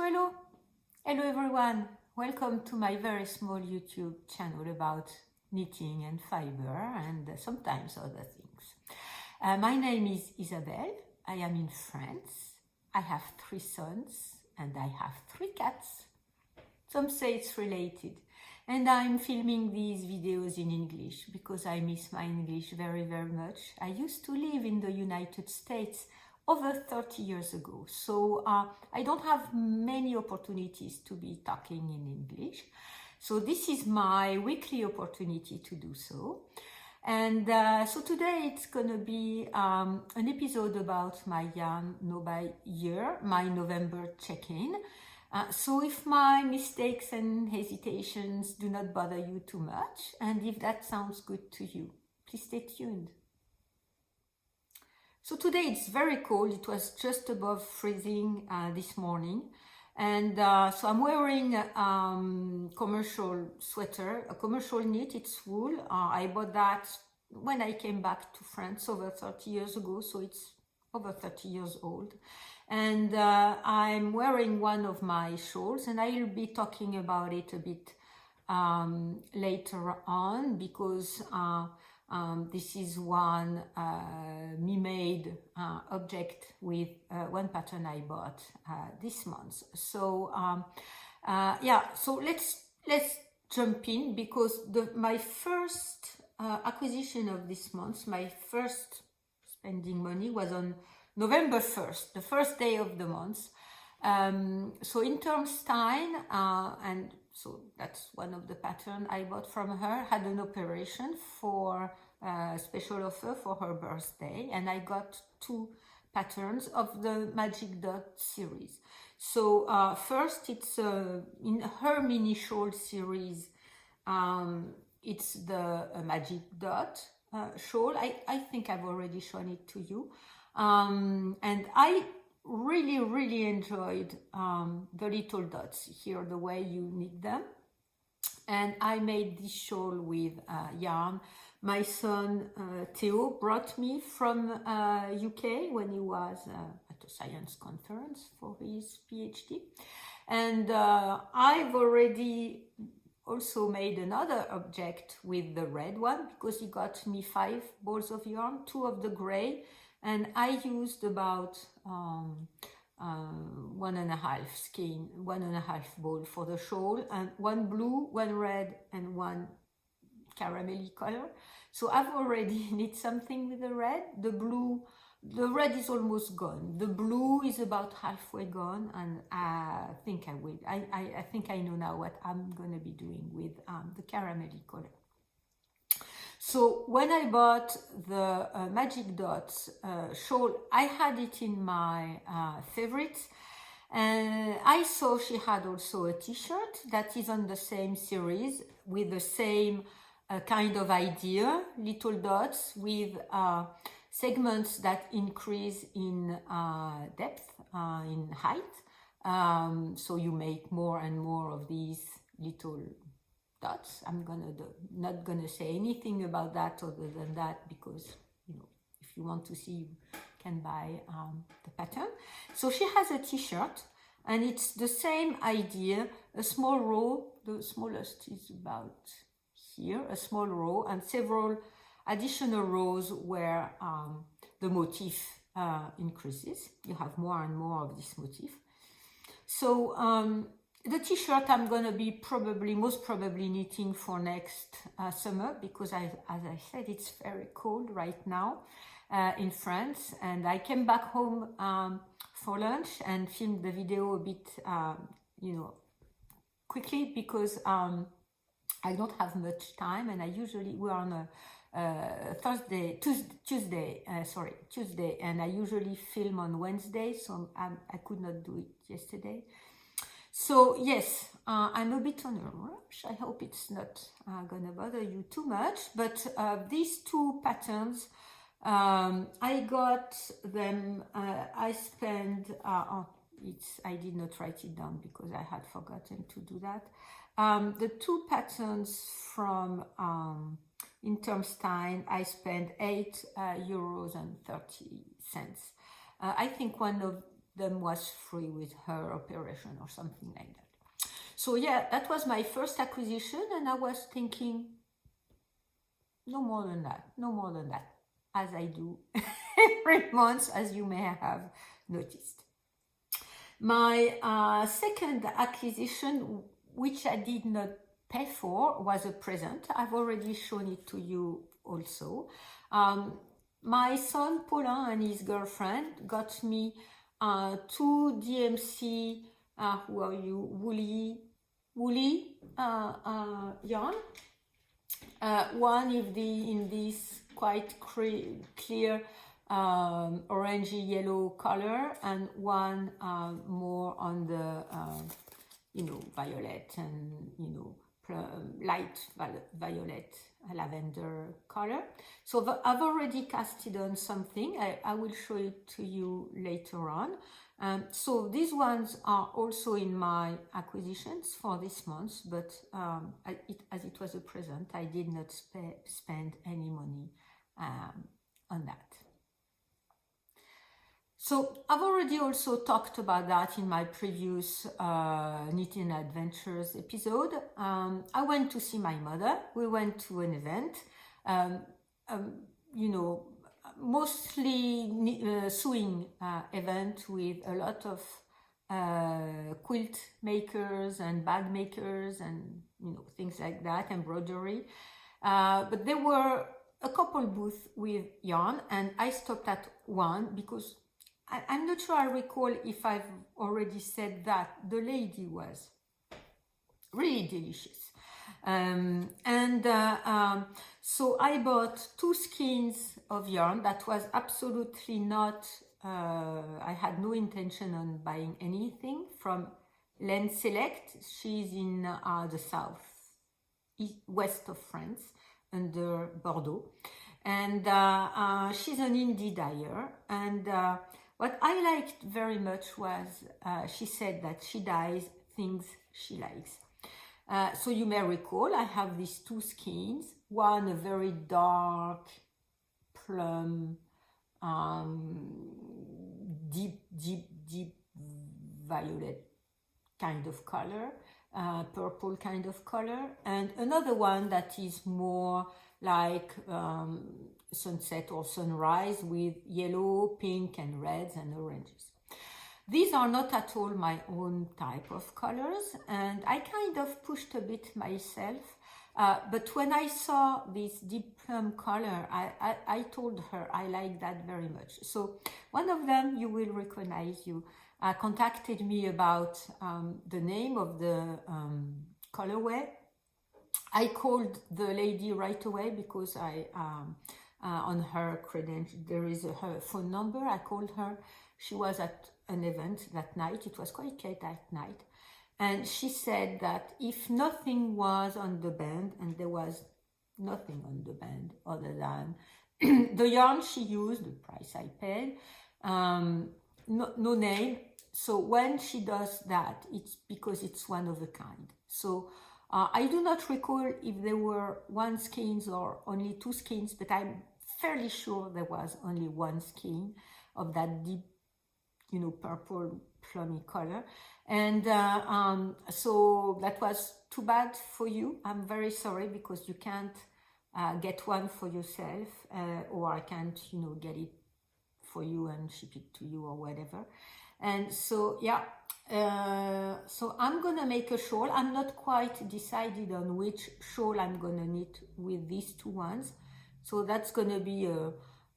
hello! Hello everyone! Welcome to my very small YouTube channel about knitting and fiber and sometimes other things. My name is Isabelle. I am in France. I have 3 sons and I have 3 cats. Some say it's related. And I'm filming these videos in English because I miss my English very, very much. I used to live in the United States over 30 years ago, so I don't have many opportunities to be talking in English. So this is my weekly opportunity to do so. And so today it's gonna be an episode about my YNBY year, my November check-in. So if my mistakes and hesitations do not bother you too much, and if that sounds good to you, please stay tuned. So today it's very cold. It was just above freezing this morning. And so I'm wearing a commercial sweater, a commercial knit, it's wool. I bought that when I came back to France over 30 years ago, so it's over 30 years old. And I'm wearing one of my shawls, and I'll be talking about it a bit later on, because this is one me-made object with one pattern I bought this month. So yeah, so let's jump in, because my first acquisition of this month, my first spending money was on November 1st, the first day of the month. So in Stein, and so that's one of the patterns I bought from her, had an operation for a special offer for her birthday, and I got 2 patterns of the Magic Dot series. So first, it's in her mini shawl series, it's the Magic Dot shawl. I think I've already shown it to you, and I really enjoyed the little dots here, the way you knit them. And I made this shawl with yarn my son Theo brought me from UK when he was at a science conference for his PhD. And I've already also made another object with the red one, because he got me 5 balls of yarn, 2 of the gray, and I used about 1.5 ball for the shawl, and 1 blue, 1 red, and 1 caramelly color. So I've already knit something with the red. The red is almost gone. The blue is about halfway gone, and I think I will. I think I know now what I'm gonna be doing with the caramelly color. So when I bought the Magic Dots shawl, I had it in my favorites, and I saw she had also a t-shirt that is on the same series with the same kind of idea, little dots with segments that increase in depth, in height. So you make more and more of these little dots. I'm not gonna say anything about that other than that, because if you want to see, you can buy the pattern. So she has a t-shirt, and it's the same idea, a small row, the smallest is about here, a small row, and several additional rows where the motif increases. You have more and more of this motif. So the t-shirt I'm gonna be most probably knitting for next summer, because as I said, it's very cold right now in France, and I came back home for lunch and filmed the video a bit, quickly, because I don't have much time, and we're on a Tuesday, and I usually film on Wednesday, so I could not do it yesterday. So yes, I'm a bit on a rush. I hope it's not gonna bother you too much, but these 2 patterns, I got them, I spent, I did not write it down because I had forgotten to do that. The 2 patterns from Stein, I spent €8.30. I think one of them was free with her operation or something like that. So yeah, that was my first acquisition, and I was thinking, no more than that, no more than that, as I do every month, as you may have noticed. My second acquisition, which I did not pay for, was a present. I've already shown it to you also. My son Paulin and his girlfriend got me two DMC, who are you, woolly yarn. One in this quite clear orangey yellow color, and one more on the violet and light violet lavender color. So I've already casted on something. I will show it to you later on. So these ones are also in my acquisitions for this month, but as it was a present, I did not spend any money on that. So I've already also talked about that in my previous Knitting Adventures episode. I went to see my mother. We went to an event, mostly sewing event with a lot of quilt makers and bag makers and things like that, embroidery. But there were a couple booths with yarn, and I stopped at one because I'm not sure I recall if I've already said that the lady was really delicious. So I bought 2 skeins of yarn. That was absolutely not, I had no intention on buying anything from Len Select. She's in the south, west of France, under Bordeaux. And she's an indie dyer. And what I liked very much was she said that she dyes things she likes. So you may recall I have these 2 skeins, one a very dark plum, deep violet kind of color, purple kind of color, and another one that is more like sunset or sunrise with yellow, pink and reds and oranges. These are not at all my own type of colors, and I kind of pushed a bit myself, but when I saw this deep plum color, I told her I like that very much. So one of them, you will recognize, you contacted me about the name of the colorway. I called the lady right away because on her credential there is her phone number. I called her. She was at an event that night. It was quite late at night, and she said that if nothing was on the band, and there was nothing on the band other than the yarn she used, the price I paid, no name. So when she does that, it's because it's one of a kind. So I do not recall if there were 1 skeins or only 2 skeins, but I'm fairly sure there was only 1 skein of that deep, purple plummy color. And so that was too bad for you. I'm very sorry, because you can't get one for yourself, or I can't, get it for you and ship it to you or whatever. And so, yeah, so I'm gonna make a shawl. I'm not quite decided on which shawl I'm gonna knit with these 2 ones. So that's gonna be a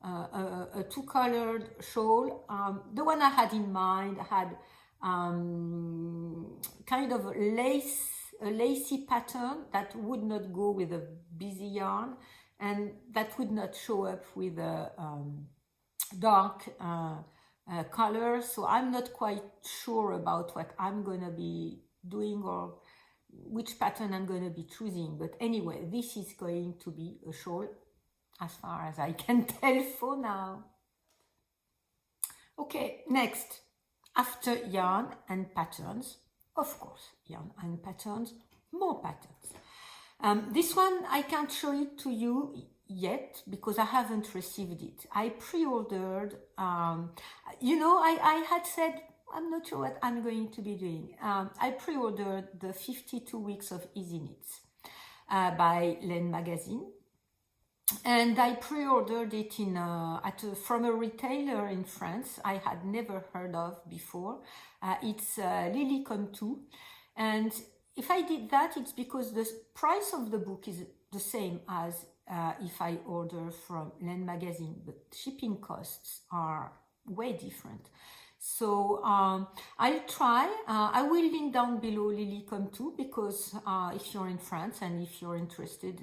2-colored shawl. The one I had in mind had kind of a lacy pattern that would not go with a busy yarn, and that would not show up with a dark color. So I'm not quite sure about what I'm gonna be doing or which pattern I'm gonna be choosing. But anyway, this is going to be a shawl as far as I can tell for now. Okay, next, after yarn and patterns, of course, yarn and patterns, more patterns. This one, I can't show it to you yet because I haven't received it. I pre-ordered, I had said, I'm not sure what I'm going to be doing. I pre-ordered the 52 Weeks of Easy Knits by YNBY magazine. And I pre-ordered it from a retailer in France I had never heard of before. It's Lily Come To. And if I did that, it's because the price of the book is the same as if I order from YNBY magazine, but shipping costs are way different. So I'll try. I will link down below Lily Come To, because if you're in France and if you're interested,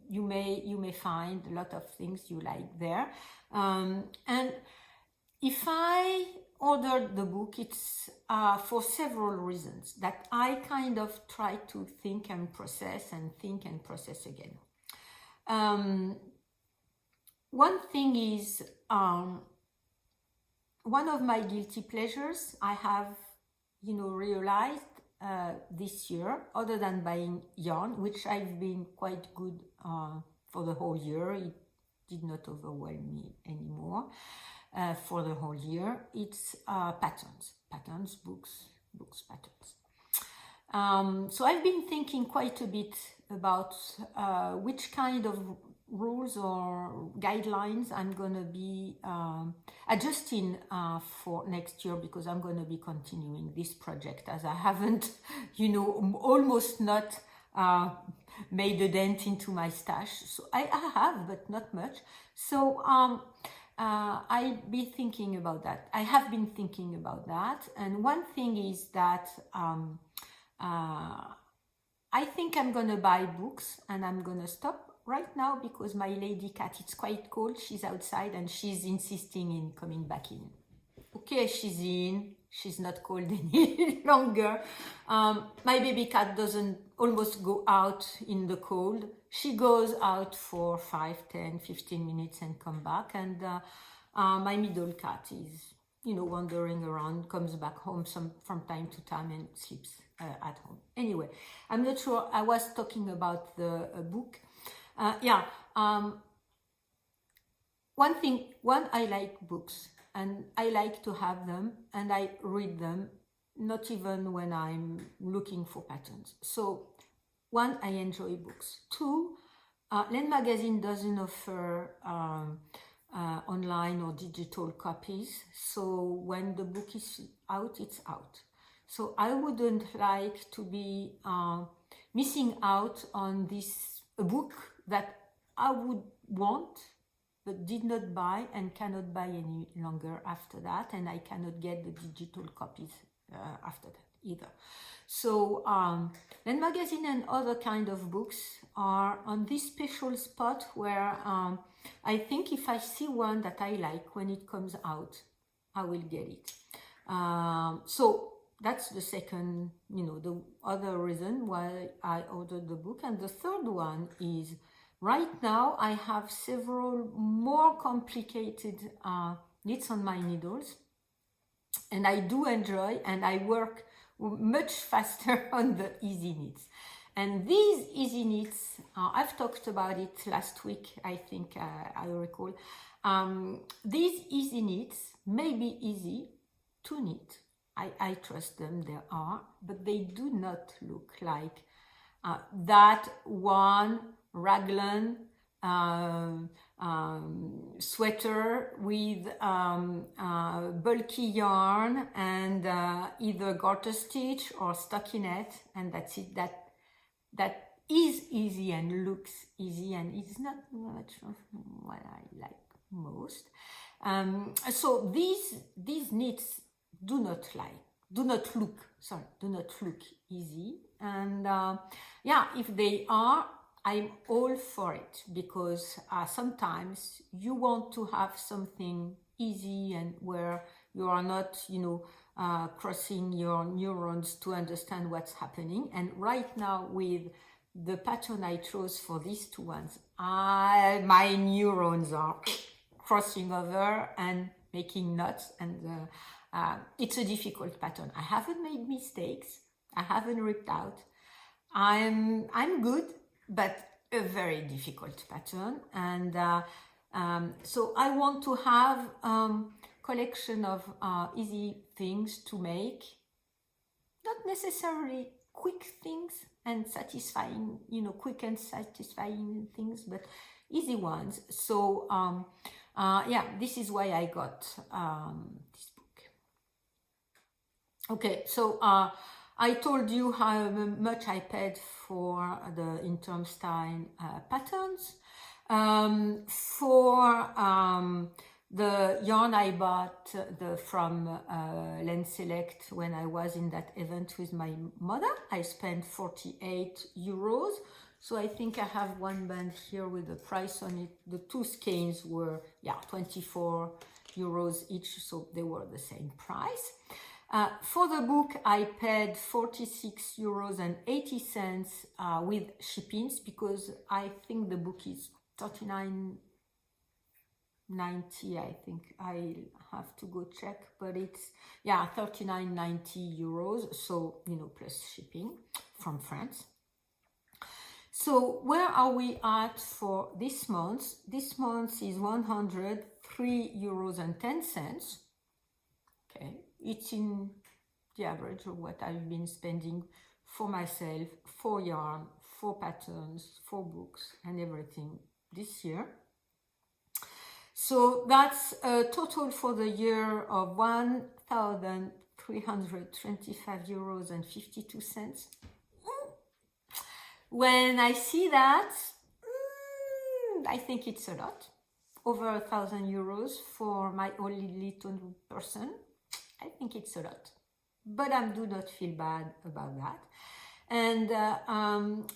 you may find a lot of things you like there. And if I ordered the book, it's for several reasons that I kind of try to think and process again. One thing is, one of my guilty pleasures I have, realized this year, other than buying yarn, which I've been quite good for the whole year. It did not overwhelm me anymore for the whole year. It's patterns, books, patterns. So I've been thinking quite a bit about which kind of rules or guidelines I'm going to be adjusting for next year, because I'm going to be continuing this project, as I haven't, almost not made a dent into my stash. So I have, but not much. So I'll be thinking about that. I have been thinking about that. And one thing is that I think I'm going to buy books, and I'm going to stop right now because my lady cat, it's quite cold. She's outside and she's insisting in coming back in. Okay, she's in. She's not cold any longer. My baby cat doesn't almost go out in the cold. She goes out for 5, 10, 15 minutes and come back. And my middle cat is, wandering around, comes back home from time to time and sleeps at home. Anyway, I'm not sure. I was talking about the book. One, I like books, and I like to have them, and I read them, not even when I'm looking for patterns. So, one, I enjoy books. Two, YNBY magazine doesn't offer online or digital copies. So when the book is out, it's out. So I wouldn't like to be missing out on a book that I would want but did not buy and cannot buy any longer after that, and I cannot get the digital copies after that either. So YNBY magazine and other kind of books are on this special spot where I think if I see one that I like when it comes out, I will get it. So that's the second, the other reason why I ordered the book. And the third one is, right now I have several more complicated knits on my needles, and I do enjoy, and I work much faster on the easy knits. And these easy knits, I've talked about it last week, I think I recall. These easy knits may be easy to knit. I trust them, they are, but they do not look like that one raglan sweater with bulky yarn and either garter stitch or stockinette, and that's it. That is easy and looks easy, and it's not much of what I like most. So these knits do not look easy, and if they are, I'm all for it, because sometimes you want to have something easy and where you are not, crossing your neurons to understand what's happening. And right now, with the pattern I chose for these two ones, my neurons are crossing over and making knots, and it's a difficult pattern. I haven't made mistakes. I haven't ripped out. I'm good. But a very difficult pattern, and so I want to have collection of easy things to make, not necessarily quick things and satisfying, quick and satisfying things, but easy ones. So yeah, this is why I got this book. Okay, so I told you how much I paid for the Intermstein patterns. For the yarn I bought from Len Select when I was in that event with my mother, I spent 48 euros. So I think I have one band here with the price on it. The two skeins were, 24 euros each, so they were the same price. For the book, I paid 46 euros and 80 cents with shippings, because I think the book is 39.90. I think I have to go check, but it's 39.90 euros. So plus shipping from France. So where are we at for this month? This month is 103 euros and 10 cents. Okay, it's in the average of what I've been spending for myself, for yarn, for patterns, for books, and everything this year. So that's a total for the year of 1,325 euros and 52 cents. When I see that, I think it's a lot. Over 1,000 euros for my only little person. I think it's a lot. But I do not feel bad about that. And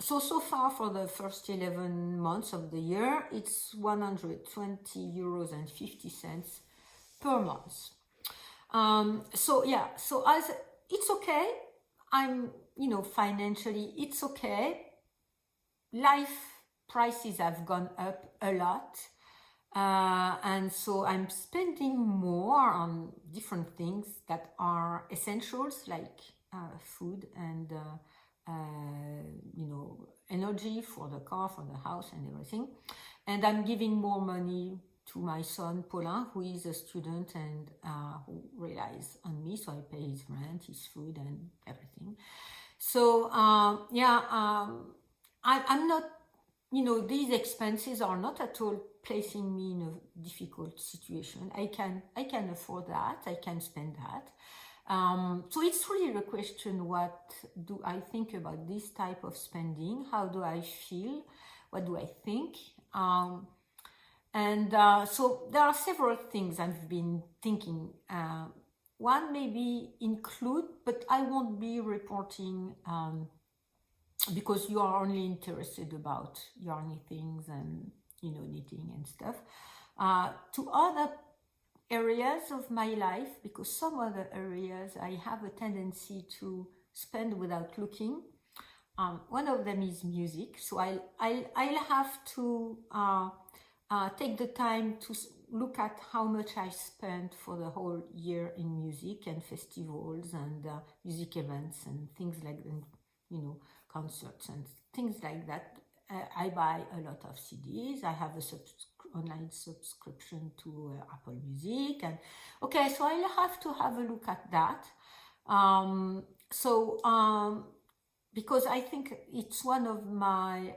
so far for the first 11 months of the year, it's 120 euros and 50 cents per month. So as it's okay. I'm, financially, it's okay. Life prices have gone up a lot. And so I'm spending more on different things that are essentials, like food and energy for the car, for the house, and everything. And I'm giving more money to my son Paulin, who is a student and who relies on me. So I pay his rent, his food, and everything. So I'm not, these expenses are not at all placing me in a difficult situation. I can afford that. I can spend that. So it's really the question, what do I think about this type of spending? How do I feel? What do I think? So there are several things I've been thinking. One maybe include, but I won't be reporting because you are only interested about yarny things and knitting and stuff, to other areas of my life, because some other areas I have a tendency to spend without looking. One of them is music, so I'll have to take the time to look at how much I spent for the whole year in music and festivals and music events and things like that, concerts and things like that. I buy a lot of CDs. I have a online subscription to Apple Music, and okay, so I'll have to have a look at that. Because I think it's one of my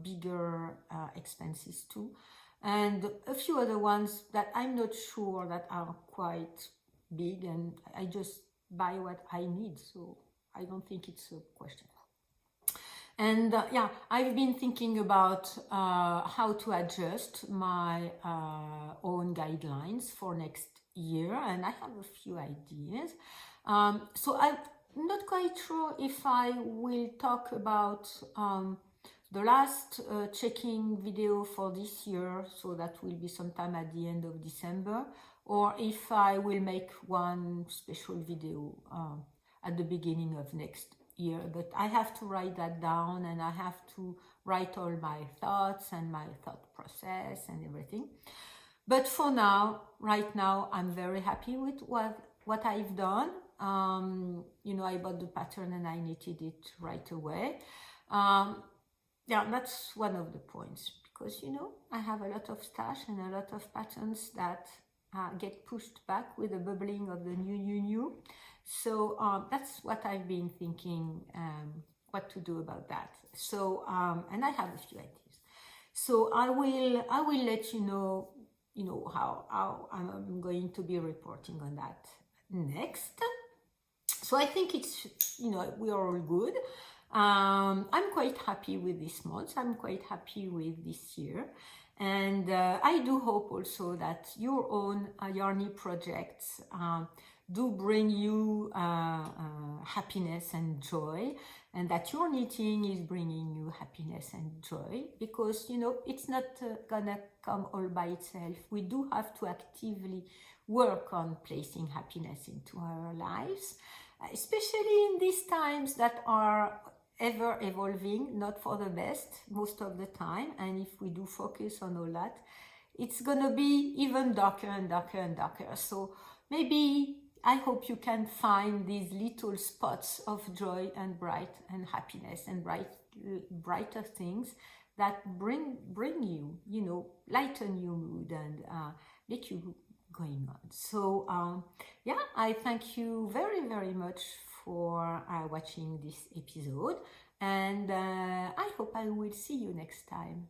bigger expenses too, and a few other ones that I'm not sure that are quite big, and I just buy what I need, so I don't think it's a question. And I've been thinking about how to adjust my own guidelines for next year, and I have a few ideas. So I'm not quite sure if I will talk about the last checking video for this year, so that will be sometime at the end of December, or if I will make one special video at the beginning of next year. But I have to write that down, and I have to write all my thoughts and my thought process and everything. But for now, right now, I'm very happy with what I've done. I bought the pattern and I knitted it right away. yeah, that's one of the points, because I have a lot of stash and a lot of patterns that get pushed back with the bubbling of the new. So that's what I've been thinking, what to do about that. So and I have a few ideas. So I will let you know, how I'm going to be reporting on that next. So I think it's, we are all good. I'm quite happy with this month. I'm quite happy with this year. And I do hope also that your own yarny projects do bring you happiness and joy, and that your knitting is bringing you happiness and joy, because it's not gonna come all by itself. We do have to actively work on placing happiness into our lives, especially in these times that are ever evolving, not for the best most of the time. And if we do focus on all that, it's gonna be even darker and darker and darker. So maybe I hope you can find these little spots of joy and bright and happiness and brighter things that bring you, lighten your mood and make you going on. So yeah, I thank you very, very much for watching this episode, and I hope I will see you next time.